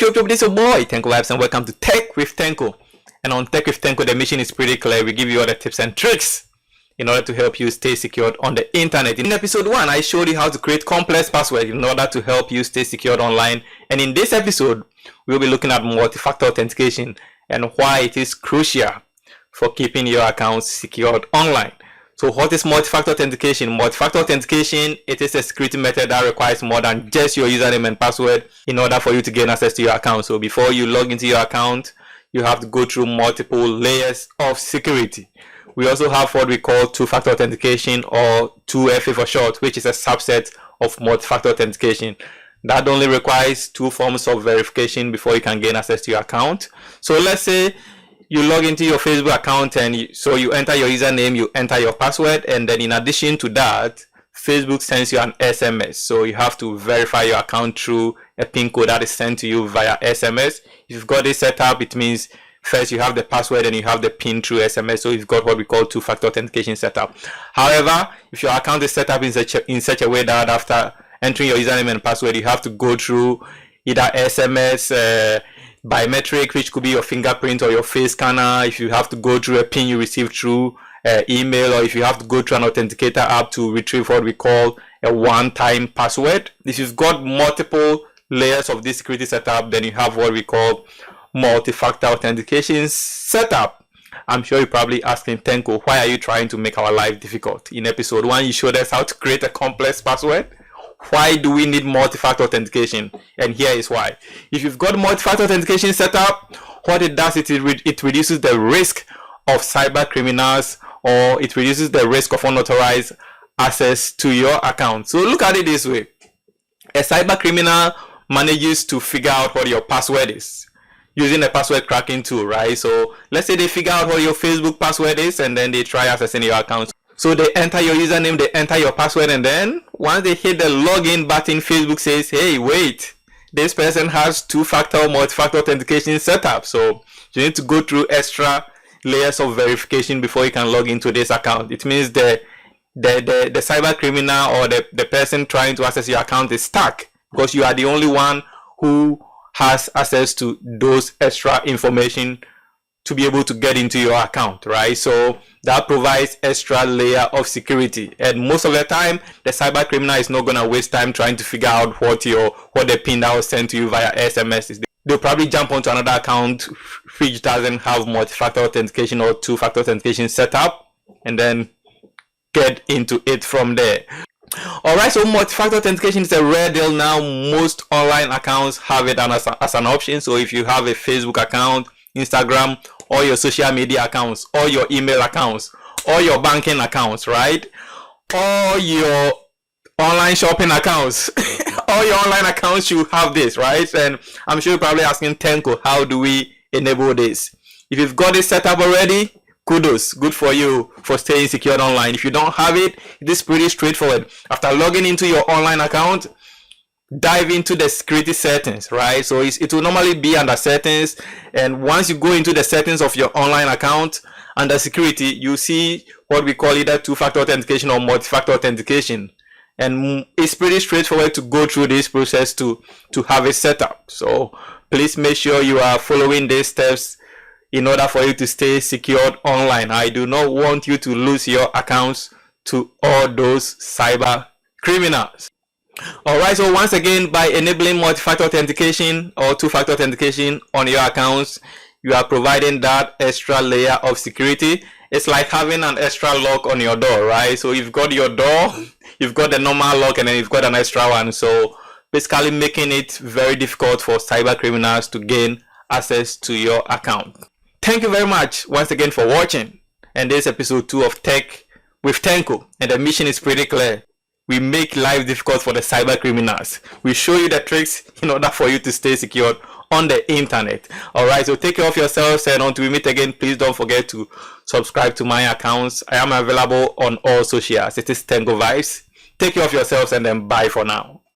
Yo, this is your boy Tenko Vibes, and welcome to Tech with Tenko. And on Tech with Tenko, the mission is pretty clear. We give you all the tips and tricks in order to help you stay secured on the internet. In episode 1, I showed you how to create complex passwords in order to help you stay secured online. And in this episode, we'll be looking at multi-factor authentication and why it is crucial for keeping your accounts secured online. So what is multi-factor authentication? Multi-factor authentication, it is a security method that requires more than just your username and password in order for you to gain access to your account. So before you log into your account, you have to go through multiple layers of security. We also have what we call two-factor authentication, or 2FA for short, which is a subset of multi-factor authentication. That only requires two forms of verification before you can gain access to your account. So let's say you log into your Facebook account, and so you enter your username, you enter your password, and then in addition to that, Facebook sends you an SMS. So you have to verify your account through a PIN code that is sent to you via SMS. If you've got this set up, it means first you have the password and you have the PIN through SMS. So you've got what we call two-factor authentication set up. However, if your account is set up in such a way that after entering your username and password, you have to go through either SMS, biometric, which could be your fingerprint or your face scanner, if you have to go through a PIN you received through email, or if you have to go through an authenticator app to retrieve what we call a one-time password. If you've got multiple layers of this security setup, then you have what we call multi-factor authentication setup. I'm sure you're probably asking, Tenko, why are you trying to make our life difficult? In episode 1, you showed us how to create a complex password. Why do we need multi-factor authentication? And here is why. If you've got multi-factor authentication set up, what it does is it reduces the risk of cyber criminals, or it reduces the risk of unauthorized access to your account. So look at it this way. A cyber criminal manages to figure out what your password is using a password cracking tool, right? So let's say they figure out what your Facebook password is, and then they try accessing your account. So they enter your username, they enter your password, and then once they hit the login button, Facebook says, hey, wait, this person has two-factor multi-factor authentication set up. So you need to go through extra layers of verification before you can log into this account. It means the cyber criminal or the person trying to access your account is stuck because you are the only one who has access to those extra information to be able to get into your account, right? So that provides extra layer of security, and most of the time the cyber criminal is not gonna waste time trying to figure out what the PIN that was sent to you via SMS is. They'll probably jump onto another account which doesn't have multi-factor authentication or two-factor authentication set up, and then get into it from there. Alright, so multi-factor authentication is a rare deal now. Most online accounts have it as an option. So if you have a Facebook account, Instagram, or your social media accounts, or your email accounts, or your banking accounts, right? Or your online shopping accounts, all your online accounts, you have this, right? And I'm sure you're probably asking, Tenko, how do we enable this? If you've got it set up already, kudos, good for you for staying secured online. If you don't have it, it is pretty straightforward. After logging into your online account, dive into the security settings, right? So it will normally be under settings, and once you go into the settings of your online account under security, you see what we call either two-factor authentication or multi-factor authentication, and it's pretty straightforward to go through this process to have it set up. So please make sure you are following these steps in order for you to stay secured online. I do not want you to lose your accounts to all those cyber criminals. Alright, so once again, by enabling multi-factor authentication or two-factor authentication on your accounts, you are providing that extra layer of security. It's like having an extra lock on your door, right? So you've got your door, you've got the normal lock, and then you've got an extra one. So basically making it very difficult for cyber criminals to gain access to your account. Thank you very much once again for watching. And this is episode 2 of Tech with Tenko, and the mission is pretty clear. We make life difficult for the cyber criminals. We show you the tricks in order for you to stay secured on the internet. Alright, so take care of yourselves, and until we meet again, please don't forget to subscribe to my accounts. I am available on all socials. It is Tenko Vibes. Take care of yourselves, and then bye for now.